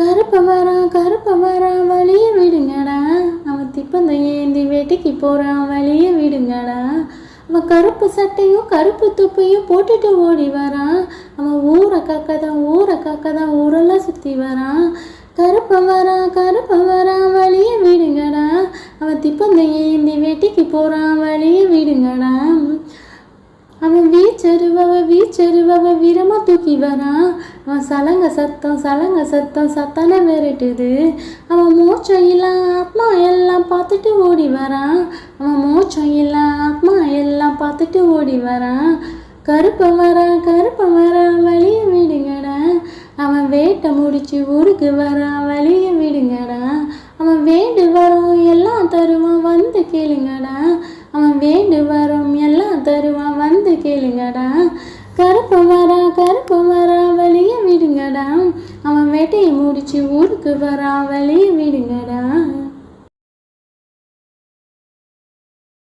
கருப்ப வரான் வழிய விடுங்கடா. அவன் திப்பந்த ஏந்தி வேட்டைக்கு போறான் வழிய விடுங்கடா. அவன் கருப்பு சட்டையும் கருப்பு துப்பையும் போட்டுட்டு ஓடி வரான். அவன் ஊரை காக்கதான் ஊரெல்லாம் சுற்றி வரான். கருப்ப வரான் வழிய விடுங்கடா. அவன் திப்பந்த ஏந்தி வேட்டைக்கு போறான் வழிய விடுங்கடா. அவன் வீச்சருவவ வீரமா தூக்கி வரான். அவன் சலங்க சத்தம் சத்தான விரட்டுது. அவன் மோச்சம் இல்லா ஆத்மா எல்லாம் பார்த்துட்டு ஓடி வரான். அவன் மோச்சம் இல்லா ஆத்மா எல்லாம் பார்த்துட்டு ஓடி வரான். கருப்ப வரான் வழிய விடுங்கடா. அவன் வேட்டை முடிச்சு ஊருக்கு வரான் வழிய விடுங்கடா. அவன் வேண்டு வரோம் எல்லாம் தருவான் வந்து கேளுங்கடா. அவன் வேண்டு வரோம் எல்லாம் தருவான் வந்து கேளுங்கடா. கருப்ப வரான் வழிய விடுங்கடா. அவன் வேட்டையை முடிச்சு ஊருக்கு வரான் வழிய விடுங்கடா.